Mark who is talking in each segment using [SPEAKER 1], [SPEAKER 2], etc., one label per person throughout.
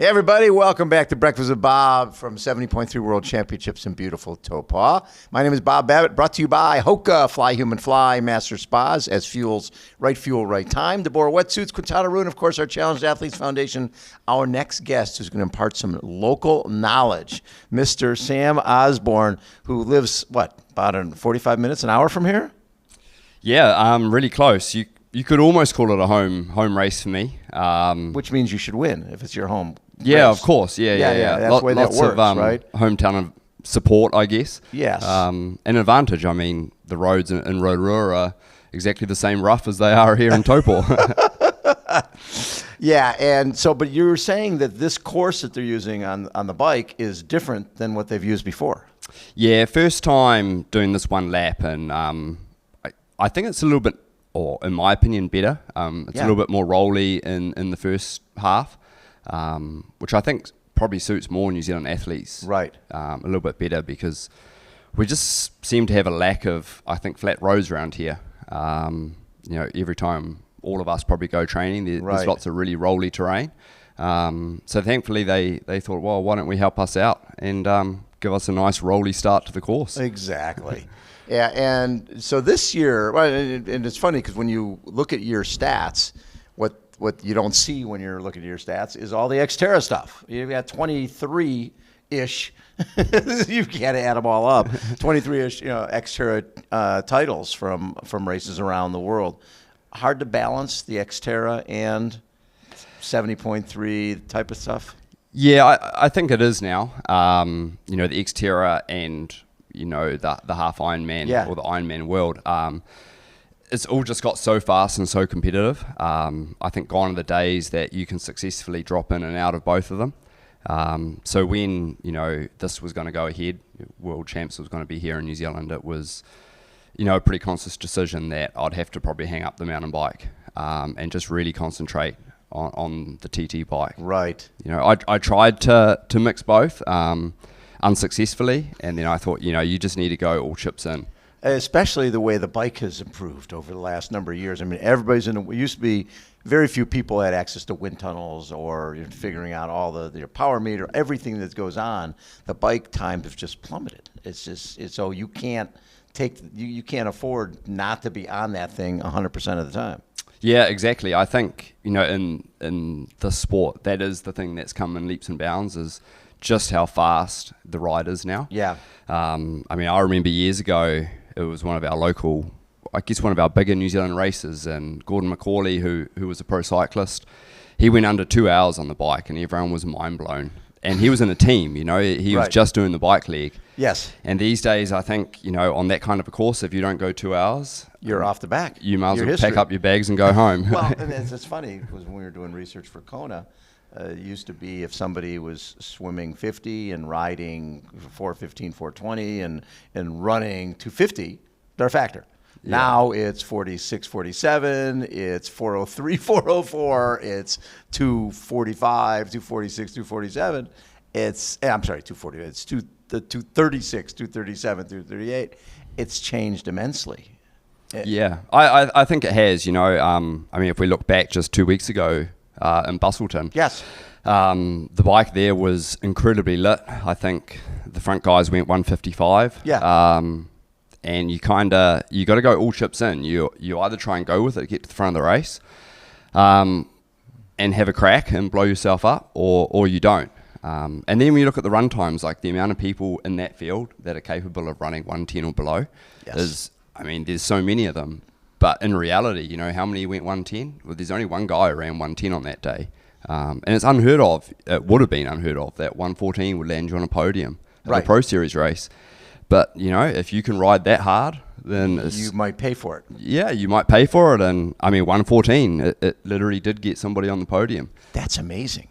[SPEAKER 1] Hey everybody, welcome back to Breakfast with Bob from 70.3 World Championships in beautiful Taupo. My name is Bob Babbitt, brought to you by HOKA, Fly Human Fly, Master Spas, SFuels, right fuel, right time, Deboer Wetsuits, Quintana, and of course our Challenged Athletes Foundation. Our next guest is going to impart some local knowledge, Mr. Sam Osborne, who lives, about 45 minutes, an hour from here?
[SPEAKER 2] Yeah, really close. You could almost call it a home race for me.
[SPEAKER 1] Which means you should win if it's your home
[SPEAKER 2] Yeah,
[SPEAKER 1] race.
[SPEAKER 2] Of course. Yeah.
[SPEAKER 1] That's the way that
[SPEAKER 2] Lots
[SPEAKER 1] works,
[SPEAKER 2] of
[SPEAKER 1] right?
[SPEAKER 2] hometown support, I guess.
[SPEAKER 1] Yes.
[SPEAKER 2] An advantage. I mean, the roads in Rotorua are exactly the same rough as they are here in Taupo.
[SPEAKER 1] Yeah, and so, but you were saying that this course that they're using on the bike is different than what they've used before.
[SPEAKER 2] Yeah, first time doing this one lap, and I think it's a little bit, or in my opinion, better. It's a little bit more rolly in the first half, which I think probably suits more New Zealand athletes.
[SPEAKER 1] Right.
[SPEAKER 2] A little bit better because we just seem to have a lack of, I think, flat roads around here. Every time all of us probably go training, there's lots of really rolly terrain. So thankfully they thought, well, why don't we help us out and give us a nice rolly start to the course.
[SPEAKER 1] Exactly. Yeah, and so this year, and it's funny because when you look at your stats, what you don't see when you're looking at your stats is all the Xterra stuff. You've got 23-ish. You can't add them all up. 23-ish, Xterra titles from races around the world. Hard to balance the Xterra and 70.3 type of stuff.
[SPEAKER 2] Yeah, I think it is now. The Xterra and the half Ironman or the Ironman world. It's all just got so fast and so competitive. I think gone are the days that you can successfully drop in and out of both of them. So when this was going to go ahead, World Champs was going to be here in New Zealand, it was a pretty conscious decision that I'd have to probably hang up the mountain bike and just really concentrate on the TT bike.
[SPEAKER 1] Right.
[SPEAKER 2] I tried to mix both unsuccessfully, and then I thought, you just need to go all chips in.
[SPEAKER 1] Especially the way the bike has improved over the last number of years. I mean, everybody's it used to be very few people had access to wind tunnels or figuring out all the power meter, everything that goes on. The bike times have just plummeted. So you can't you can't afford not to be on that thing 100% of the time.
[SPEAKER 2] Yeah, exactly. I think, in the sport, that is the thing that's come in leaps and bounds, is just how fast the ride is now.
[SPEAKER 1] Yeah.
[SPEAKER 2] I remember years ago, it was one of our bigger New Zealand races, and Gordon McCauley, who was a pro cyclist, he went under 2 hours on the bike, and everyone was mind blown. And he was in a team, he was just doing the bike leg.
[SPEAKER 1] Yes.
[SPEAKER 2] And these days, I think, on that kind of a course, if you don't go 2 hours,
[SPEAKER 1] you're off the back.
[SPEAKER 2] You might as well pack up your bags and go home.
[SPEAKER 1] Well, and it's funny, because when we were doing research for Kona, it used to be if somebody was swimming 50 and riding 415, 420 and running 250, they're a factor. Yeah. Now it's 46, 47, it's 403, 404, it's 245, 246, 247. I'm sorry, 240. It's 236, 237, 238. It's changed immensely.
[SPEAKER 2] Yeah, I think it has, if we look back just 2 weeks ago in Bustleton.
[SPEAKER 1] Yes.
[SPEAKER 2] The bike there was incredibly lit. I think the front guys went 155.
[SPEAKER 1] Yeah.
[SPEAKER 2] And you got to go all chips in. You either try and go with it, get to the front of the race, and have a crack and blow yourself up, or you don't. And then when you look at the run times, like the amount of people in that field that are capable of running 110 or below, there's so many of them. But in reality, how many went 110? Well, there's only one guy who ran 110 on that day. And it's unheard of. It would have been unheard of that 114 would land you on a podium at a Pro Series race. But, if you can ride that hard, then
[SPEAKER 1] you might pay for it.
[SPEAKER 2] Yeah, you might pay for it. And, 114, it literally did get somebody on the podium.
[SPEAKER 1] That's amazing.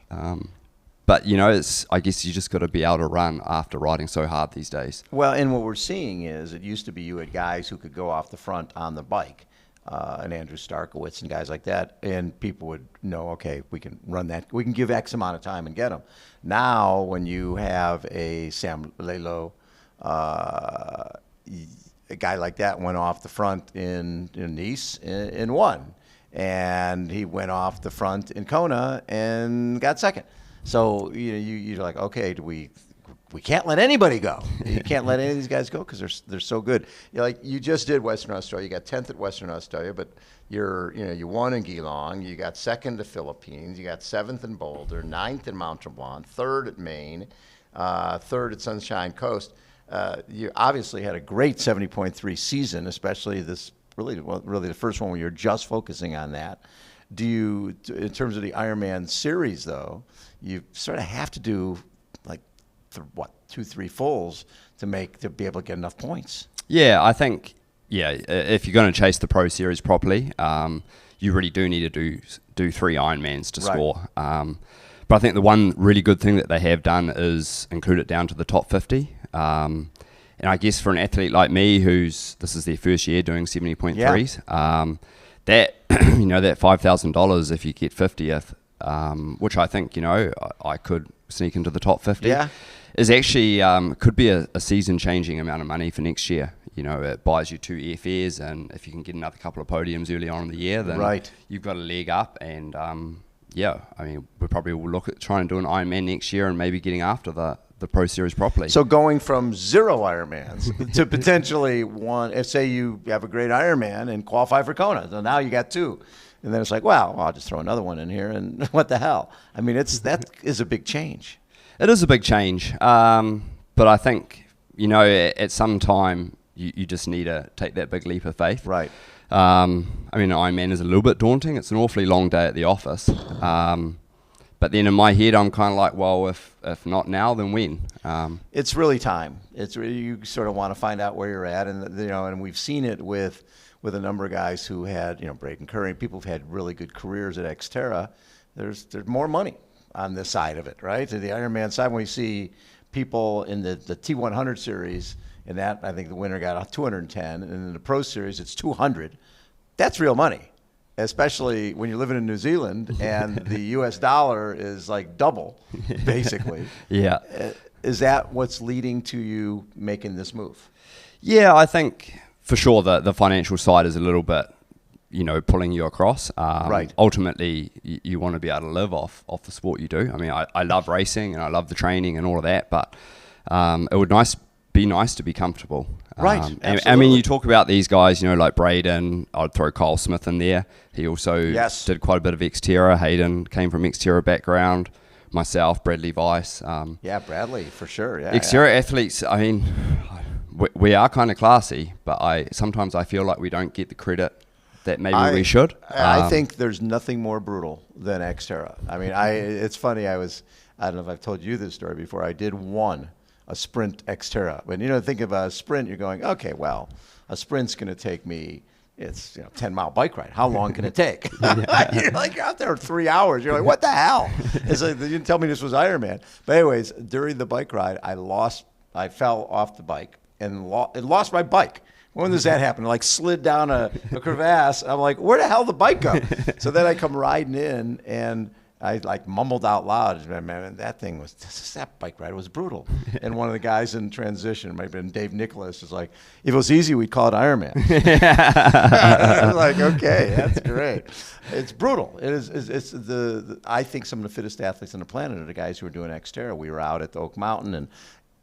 [SPEAKER 2] But, I guess you just got to be able to run after riding so hard these days.
[SPEAKER 1] Well, and what we're seeing is it used to be you had guys who could go off the front on the bike, and Andrew Starkowitz and guys like that, and people would know, okay, we can run that. We can give X amount of time and get them. Now, when you have a Sam Lelo, a guy like that went off the front in Nice and won. And he went off the front in Kona and got second. So you're like, okay, we can't let anybody go. You can't let any of these guys go because they're so good. You just did Western Australia. You got 10th at Western Australia, but you won in Geelong. You got 2nd to Philippines. You got 7th in Boulder, 9th in Mount Tremblant, 3rd at Maine, 3rd at Sunshine Coast. You obviously had a great 70.3 season, especially this really the first one where you're just focusing on that. Do you, in terms of the Ironman series though, you sort of have to do 2-3 fulls to be able to get enough points?
[SPEAKER 2] Yeah, I think, if you're going to chase the Pro Series properly, you really do need to do 3 Ironmans to score. But I think the one really good thing that they have done is include it down to the top 50. And I guess for an athlete like me, this is their first year doing 70.3s, that that $5,000 if you get 50th, which I think I could sneak into the top 50.
[SPEAKER 1] Yeah.
[SPEAKER 2] Is actually could be a season-changing amount of money for next year. It buys you 2 airfares, and if you can get another couple of podiums early on in the year, then you've got a leg up. And we probably will look at trying to do an Ironman next year and maybe getting after the Pro Series properly.
[SPEAKER 1] So going from 0 Ironmans to potentially one, if say you have a great Ironman and qualify for Kona, so now you got 2. And then it's like, well, I'll just throw another one in here, and what the hell? I mean, that is a big change.
[SPEAKER 2] It is a big change, but I think at some time you just need to take that big leap of faith.
[SPEAKER 1] Right.
[SPEAKER 2] Ironman is a little bit daunting. It's an awfully long day at the office, but then in my head I'm kind of like, well, if not now, then when?
[SPEAKER 1] It's really time. It's really, you sort of want to find out where you're at, and and we've seen it with a number of guys who had Braden Curry, people who've had really good careers at Xterra. There's more money on this side of it, right? To the Ironman side, when we see people in the T100 series, and that I think the winner got 210, and in the Pro Series it's 200. That's real money, especially when you're living in New Zealand and the U.S. dollar is like double, basically.
[SPEAKER 2] Yeah.
[SPEAKER 1] Is that what's leading to you making this move?
[SPEAKER 2] Yeah, I think for sure the financial side is a little bit pulling you across.
[SPEAKER 1] Right.
[SPEAKER 2] Ultimately, you want to be able to live off the sport you do. I mean, I love racing and I love the training and all of that, but it would be nice to be comfortable.
[SPEAKER 1] Right.
[SPEAKER 2] I mean, you talk about these guys, like Braden. I'd throw Kyle Smith in there. He also did quite a bit of Xterra. Hayden came from Xterra background. Myself, Bradley Weiss.
[SPEAKER 1] Bradley, for sure. Yeah.
[SPEAKER 2] Xterra athletes, I mean, we are kind of classy, but sometimes I feel like we don't get the credit that maybe we should.
[SPEAKER 1] I think there's nothing more brutal than Xterra. I mean, it's funny. I don't know if I've told you this story before. I did a sprint Xterra. When think of a sprint, you're going, okay, well, a sprint's going to take me. It's 10-mile bike ride. How long can it take? You're like, you're out there 3 hours. You're like, what the hell? It's like, you didn't tell me this was Ironman. But anyways, during the bike ride, I fell off the bike and lost my bike. When does that happen? I slid down a crevasse. I'm like, where the hell did the bike go? So then I come riding in, and I mumbled out loud, man, that bike ride was brutal. And one of the guys in transition, might have been Dave Nicholas, is like, if it was easy, we'd call it Ironman. I was like, okay, that's great. It's brutal. It is. It's I think some of the fittest athletes on the planet are the guys who are doing Xterra. We were out at the Oak Mountain, and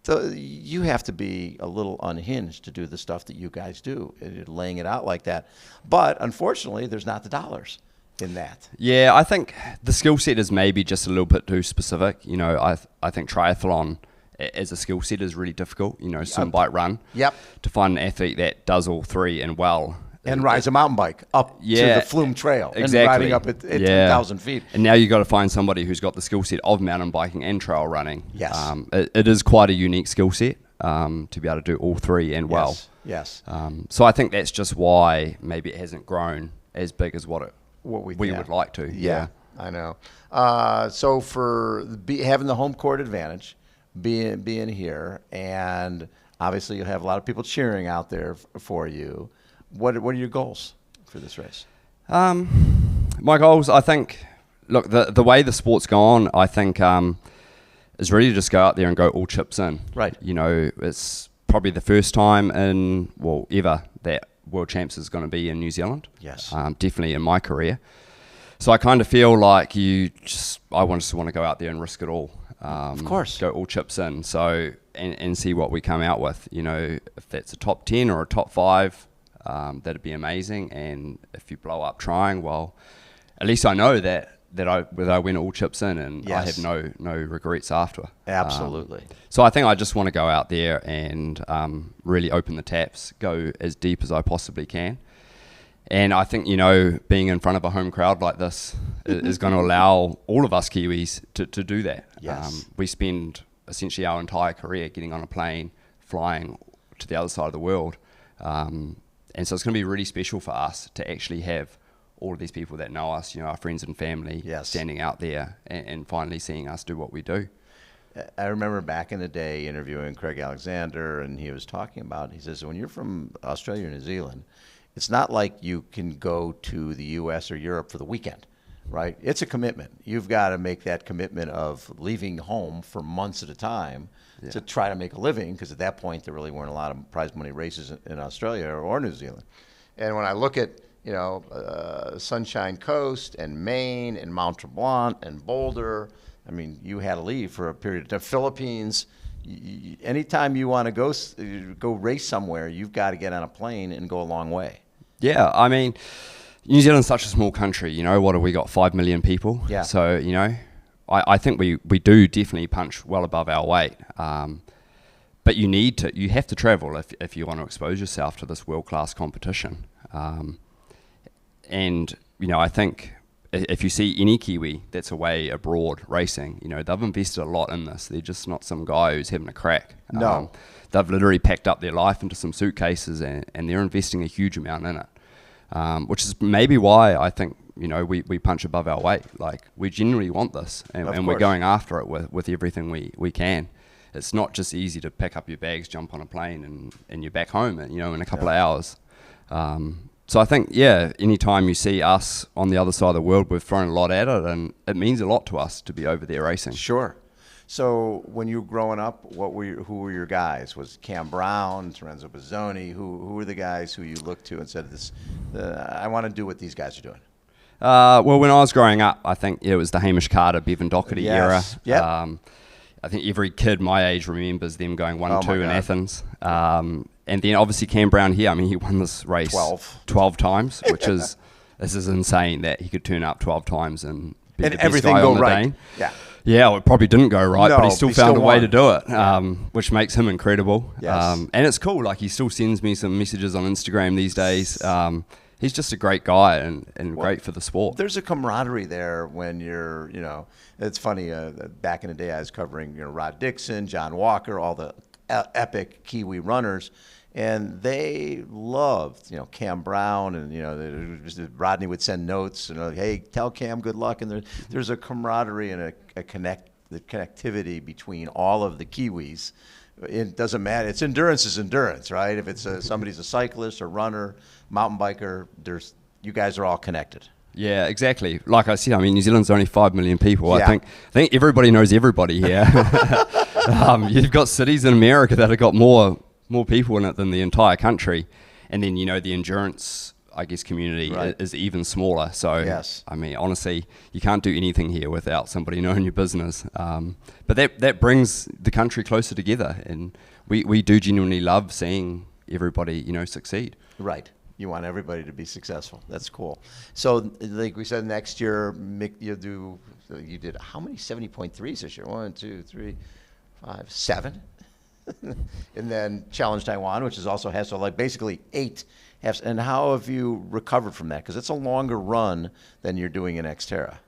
[SPEAKER 1] so you have to be a little unhinged to do the stuff that you guys do, laying it out like that. But unfortunately, there's not the dollars in that.
[SPEAKER 2] Yeah, I think the skill set is maybe just a little bit too specific. I think triathlon as a skill set is really difficult. Swim, bike, run.
[SPEAKER 1] Yep.
[SPEAKER 2] To find an athlete that does all 3 and well.
[SPEAKER 1] And rides a mountain bike up to the Flume Trail.
[SPEAKER 2] Exactly.
[SPEAKER 1] And riding up at 10,000 feet.
[SPEAKER 2] And now you've got to find somebody who's got the skill set of mountain biking and trail running.
[SPEAKER 1] Yes.
[SPEAKER 2] It is quite a unique skill set to be able to do all 3 and well.
[SPEAKER 1] Yes.
[SPEAKER 2] So I think that's just why maybe it hasn't grown as big as what we would like to.
[SPEAKER 1] Yeah, I know. So for having the home court advantage, being here, and obviously you'll have a lot of people cheering out there for you. What are your goals for this race?
[SPEAKER 2] My goals, I think, look, the way the sport's gone, I think, is really to just go out there and go all chips in.
[SPEAKER 1] Right.
[SPEAKER 2] It's probably the first time ever that World Champs is going to be in New Zealand.
[SPEAKER 1] Yes.
[SPEAKER 2] Definitely in my career. So I kind of feel like I just want to go out there and risk it all.
[SPEAKER 1] Of course.
[SPEAKER 2] Go all chips in. So, and see what we come out with. You know, if that's a top 10 or a top 5, that'd be amazing. And if you blow up trying, well, at least I know that I went all chips in, and I have no regrets after.
[SPEAKER 1] Absolutely.
[SPEAKER 2] So I think I just want to go out there and really open the taps, go as deep as I possibly can. And I think, you know, being in front of a home crowd like this is going to allow all of us Kiwis to do that.
[SPEAKER 1] Yes.
[SPEAKER 2] We spend essentially our entire career getting on a plane, flying to the other side of the world. And so it's going to be really special for us to actually have all of these people that know us, you know, our friends and family, standing out there and finally seeing us do what we do.
[SPEAKER 1] I remember back in the day interviewing Craig Alexander, and he was talking about, he says, when you're from Australia or New Zealand, it's not like you can go to the U.S. or Europe for the weekend, right? It's a commitment. You've got to make that commitment of leaving home for months at a time to try to make a living, because at that point there really weren't a lot of prize money races in Australia or New Zealand. And when I look at, you know, Sunshine Coast and Maine and Mount Tremblant and Boulder, I mean, you had to leave for a period of time. Philippines, anytime you want to go race somewhere, you've got to get on a plane and go a long way.
[SPEAKER 2] Yeah, I mean, New Zealand's such a small country, you know, what have we got, 5 million people?
[SPEAKER 1] Yeah.
[SPEAKER 2] So, you know, I think we do definitely punch well above our weight. But you have to travel if you want to expose yourself to this world-class competition. And, you know, I think if you see any Kiwi that's away abroad racing, you know, they've invested a lot in this. They're just not some guy who's having a crack.
[SPEAKER 1] No.
[SPEAKER 2] They've literally packed up their life into some suitcases and they're investing a huge amount in it, which is maybe why I think, you know, we punch above our weight. Like, we genuinely want this, and we're going after it with everything we can. It's not just easy to pack up your bags, jump on a plane, and you're back home, you know, in a couple of hours. So I think, anytime you see us on the other side of the world, we've thrown a lot at it, and it means a lot to us to be over there racing.
[SPEAKER 1] Sure. So when you were growing up, who were your guys? Was Cam Brown, Lorenzo Bozzoni? Who were the guys who you looked to and said, I want to do what these guys are doing?
[SPEAKER 2] Well, when I was growing up, I think it was the Hamish Carter, Bevan Doherty era.
[SPEAKER 1] Yep.
[SPEAKER 2] I think every kid my age remembers them going 1-2 in Athens. And then obviously Cam Brown here, I mean, he won this race 12 times, which is, this is insane that he could turn up 12 times and be the best
[SPEAKER 1] everything
[SPEAKER 2] guy
[SPEAKER 1] go
[SPEAKER 2] on the
[SPEAKER 1] right.
[SPEAKER 2] Dane.
[SPEAKER 1] Yeah,
[SPEAKER 2] it probably didn't go right, but he still found a way to do it,
[SPEAKER 1] Yeah.
[SPEAKER 2] which makes him incredible.
[SPEAKER 1] Yes.
[SPEAKER 2] And it's cool, like he still sends me some messages on Instagram these days. He's just a great guy and great for the sport.
[SPEAKER 1] There's a camaraderie there when you're, you know, it's funny, back in the day I was covering, you know, Rod Dixon, John Walker, all the epic Kiwi runners, and they loved, you know, Cam Brown, and, you know, Rodney would send notes, and like, hey, tell Cam good luck, and there's a camaraderie and the connectivity between all of the Kiwis. It doesn't matter. It's endurance is endurance, right? If it's somebody's a cyclist or runner, mountain biker, you guys are all connected.
[SPEAKER 2] Yeah, exactly. Like I said, I mean, New Zealand's only 5 million people.
[SPEAKER 1] Yeah.
[SPEAKER 2] I think everybody knows everybody here. You've got cities in America that have got more people in it than the entire country, and then, you know, the endurance, I guess, community is even smaller. So,
[SPEAKER 1] yes.
[SPEAKER 2] I mean, honestly, you can't do anything here without somebody knowing your business. But that brings the country closer together, and we do genuinely love seeing everybody, you know, succeed.
[SPEAKER 1] Right. You want everybody to be successful. That's cool. So, like we said, next year, you did how many 70.3s this year? 1, 2, 3, 5, 7. And then Challenge Taiwan, which also has, so like basically 8 halves. And how have you recovered from that? Because it's a longer run than you're doing in Xterra.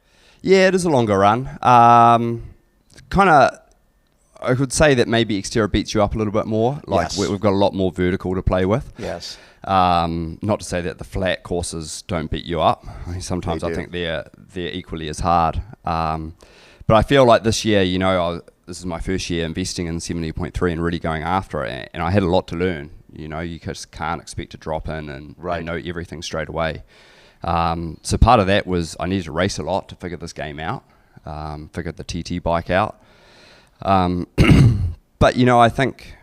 [SPEAKER 2] Yeah, it is a longer run. Kind of, I could say that maybe Xterra beats you up a little bit more. Like,
[SPEAKER 1] yes.
[SPEAKER 2] We've got a lot more vertical to play with.
[SPEAKER 1] Yes.
[SPEAKER 2] Not to say that the flat courses don't beat you up. I mean, sometimes I think they're equally as hard. But I feel like this year, you know, this is my first year investing in 70.3 and really going after it, and I had a lot to learn. You know, you just can't expect to drop in and know everything straight away. So part of that was I needed to race a lot to figure this game out, figure the TT bike out. But, you know, I think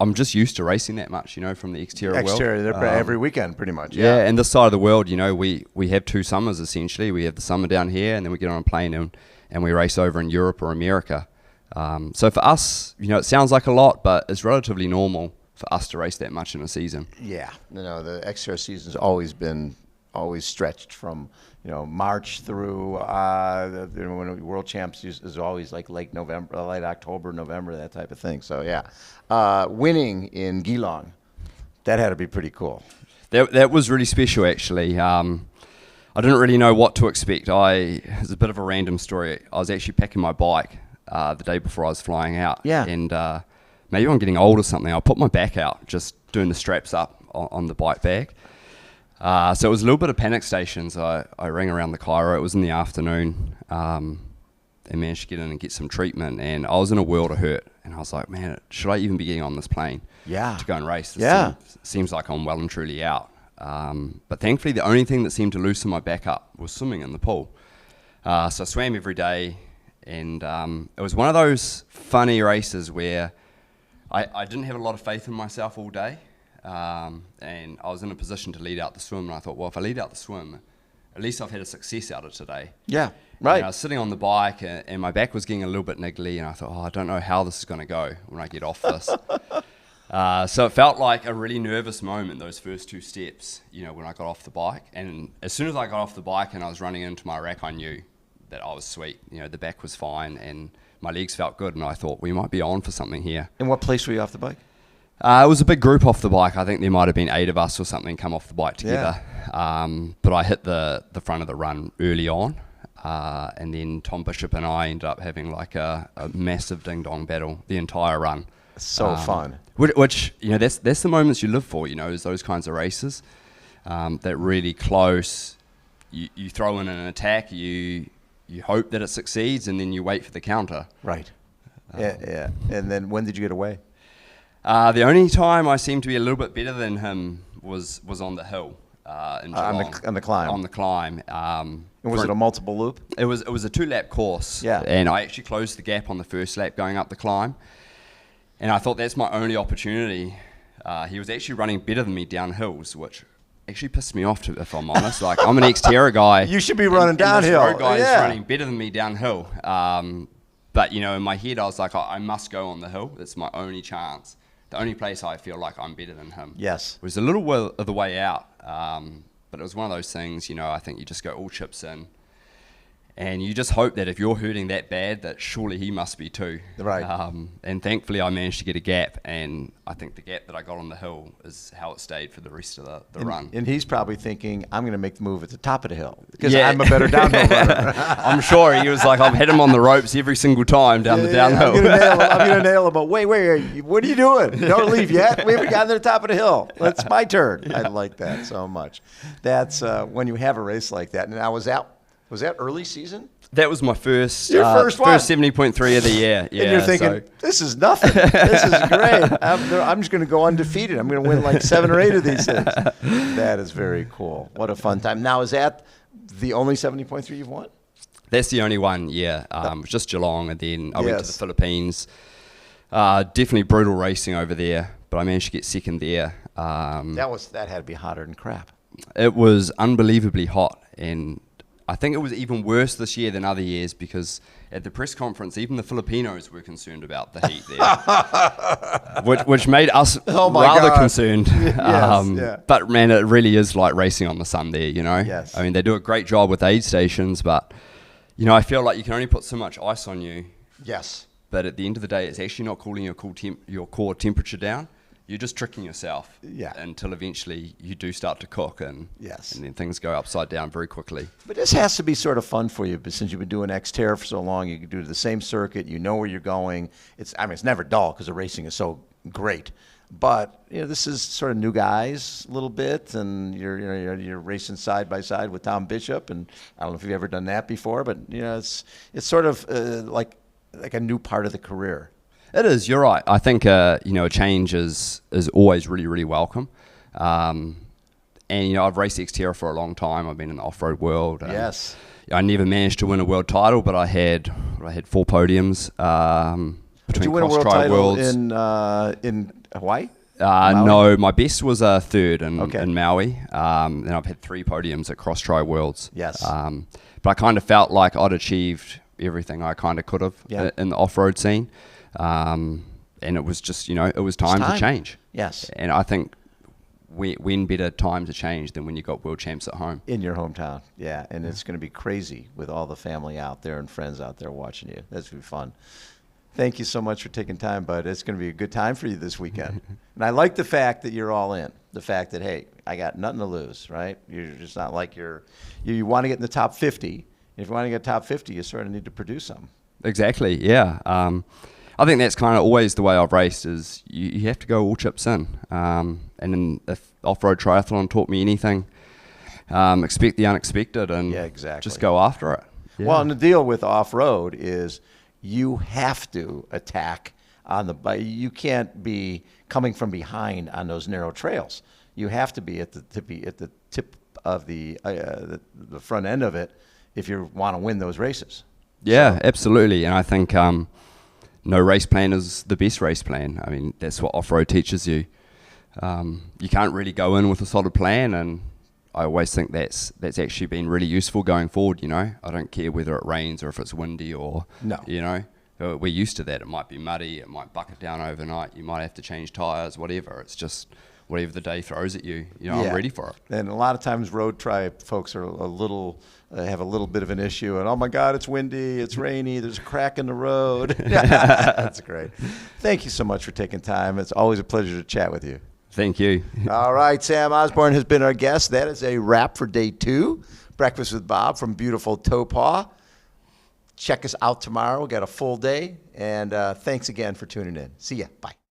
[SPEAKER 2] I'm just used to racing that much, from the Xterra world.
[SPEAKER 1] Xterra, they're every weekend pretty much.
[SPEAKER 2] Yeah, and this side of the world, we have 2 summers essentially. We have the summer down here, and then we get on a plane and we race over in Europe or America. So for us, it sounds like a lot, but it's relatively normal for us to race that much in a season.
[SPEAKER 1] Yeah, the Xterra season's always stretched from March through when World Champs is always like late October, November, that type of thing. So yeah, winning in Geelong, that had to be pretty cool.
[SPEAKER 2] That was really special actually. I didn't really know what to expect. It's a bit of a random story. I was actually packing my bike the day before I was flying out.
[SPEAKER 1] Yeah.
[SPEAKER 2] And maybe I'm getting old or something. I put my back out, just doing the straps up on the bike bag. So it was a little bit of panic stations. I rang around the Cairo. It was in the afternoon. And managed to get in and get some treatment. And I was in a world of hurt. And I was like, man, should I even be getting on this plane to go and race? This seems like I'm well and truly out. But thankfully, the only thing that seemed to loosen my back up was swimming in the pool. So I swam every day. And it was one of those funny races where I didn't have a lot of faith in myself all day. And I was in a position to lead out the swim, and I thought, well, if I lead out the swim, at least I've had a success out of today.
[SPEAKER 1] Yeah, right.
[SPEAKER 2] And I was sitting on the bike, and my back was getting a little bit niggly, and I thought, I don't know how this is going to go when I get off this. So it felt like a really nervous moment, those first 2 steps, when I got off the bike. And as soon as I got off the bike and I was running into my rack, I knew that I was sweet. The back was fine, and my legs felt good, and I thought, we might be on for something here.
[SPEAKER 1] In what place were you off the bike?
[SPEAKER 2] It was a big group off the bike. I think there might have been 8 of us or something come off the bike together. Yeah. But I hit the front of the run early on. And then Tom Bishop and I ended up having like a massive ding-dong battle the entire run.
[SPEAKER 1] So fun.
[SPEAKER 2] Which that's the moments you live for, is those kinds of races. That really close. You throw in an attack, you hope that it succeeds, and then you wait for the counter.
[SPEAKER 1] Right. Yeah. And then when did you get away?
[SPEAKER 2] The only time I seemed to be a little bit better than him was on the hill in Geelong.
[SPEAKER 1] On the climb.
[SPEAKER 2] On the climb.
[SPEAKER 1] And was it a multiple loop?
[SPEAKER 2] It was a 2-lap course.
[SPEAKER 1] Yeah.
[SPEAKER 2] And I actually closed the gap on the first lap going up the climb. And I thought that's my only opportunity. He was actually running better than me down hills, which actually pissed me off, if I'm honest. Like, I'm an Xterra guy.
[SPEAKER 1] You should be running downhill.
[SPEAKER 2] This road guy is running better than me downhill. But, in my head, I was like, I must go on the hill. It's my only chance. The only place I feel like I'm better than him.
[SPEAKER 1] Yes.
[SPEAKER 2] Was a little way of the way out. But it was one of those things, I think you just go all chips in. And you just hope that if you're hurting that bad, that surely he must be too.
[SPEAKER 1] Right.
[SPEAKER 2] And thankfully I managed to get a gap, and I think the gap that I got on the hill is how it stayed for the rest of the run.
[SPEAKER 1] And he's probably thinking, I'm going to make the move at the top of the hill because I'm a better downhill runner.
[SPEAKER 2] I'm sure he was like, I've had him on the ropes every single time down the downhill.
[SPEAKER 1] I'm going to nail him. But wait, what are you doing? Don't leave yet. We haven't gotten to the top of the hill. It's my turn. I like that so much. That's when you have a race like that. And I was out. Was that early season?
[SPEAKER 2] That was my first.
[SPEAKER 1] Your first one?
[SPEAKER 2] First 70.3 of the year. Yeah,
[SPEAKER 1] and you're thinking, this is nothing. This is great. I'm just going to go undefeated. I'm going to win like 7 or 8 of these things. That is very cool. What a fun time. Now, is that the only 70.3 you've won?
[SPEAKER 2] That's the only one, yeah. It was just Geelong, and then I went to the Philippines. Definitely brutal racing over there, but I managed to get second there.
[SPEAKER 1] That had to be hotter than crap.
[SPEAKER 2] It was unbelievably hot, and I think it was even worse this year than other years because at the press conference, even the Filipinos were concerned about the heat there, which made us rather concerned.
[SPEAKER 1] Yes,
[SPEAKER 2] But man, it really is like racing on the sun there,
[SPEAKER 1] Yes.
[SPEAKER 2] I mean, they do a great job with aid stations, but I feel like you can only put so much ice on you.
[SPEAKER 1] Yes.
[SPEAKER 2] But at the end of the day, it's actually not cooling your core temperature down. You're just tricking yourself until eventually you do start to cook, and then things go upside down very quickly.
[SPEAKER 1] But this has to be sort of fun for you, but since you've been doing Xterra for so long, you can do the same circuit, you know where you're going. It's never dull because the racing is so great. But this is sort of new guys a little bit, and you're racing side by side with Tom Bishop, and I don't know if you've ever done that before, but it's sort of like a new part of the career.
[SPEAKER 2] It is. You're right. I think a change is always really, really welcome. And I've raced Xterra for a long time. I've been in the off-road world.
[SPEAKER 1] Yes.
[SPEAKER 2] I never managed to win a world title, but I had 4 podiums between
[SPEAKER 1] Did you win a world title in Hawaii?
[SPEAKER 2] No, my best was a third
[SPEAKER 1] Okay.
[SPEAKER 2] in Maui. And I've had 3 podiums at Cross Tri Worlds.
[SPEAKER 1] Yes.
[SPEAKER 2] But I kind of felt like I'd achieved everything I kind of could have in the off-road scene. And it was just, it was time to change.
[SPEAKER 1] Yes.
[SPEAKER 2] And I think when better time to change than when you got world champs at home.
[SPEAKER 1] In your hometown, yeah. And it's going to be crazy with all the family out there and friends out there watching you. That's going to be fun. Thank you so much for taking time, bud. It's going to be a good time for you this weekend. And I like the fact that you're all in. The fact that, hey, I got nothing to lose, right? You're just not like you want to get in the top 50. If you want to get top 50, you sort of need to produce something.
[SPEAKER 2] Exactly, yeah. I think that's kind of always the way I've raced is you have to go all chips in. And then if off-road triathlon taught me anything, expect the unexpected and just go after it. Yeah.
[SPEAKER 1] Well, and the deal with off-road is you have to attack on the bike. You can't be coming from behind on those narrow trails. You have to be at the tip of the front end of it if you want to win those races.
[SPEAKER 2] Yeah, absolutely. And I think no race plan is the best race plan. I mean, that's what off-road teaches you. You can't really go in with a solid plan, and I always think that's actually been really useful going forward. I don't care whether it rains or if it's windy or we're used to that. It might be muddy, it might bucket down overnight, you might have to change tires, whatever. It's just whatever the day throws at you. I'm ready for it. And
[SPEAKER 1] a lot of times road tri folks are have a little bit of an issue, and oh my God, it's windy, it's rainy, there's a crack in the road. That's great. Thank you so much for taking time. It's always a pleasure to chat with you.
[SPEAKER 2] Thank you.
[SPEAKER 1] All right, Sam Osborne has been our guest. That is a wrap for day 2. Breakfast with Bob from beautiful Taupo. Check us out tomorrow. We'll get a full day. And thanks again for tuning in. See ya. Bye.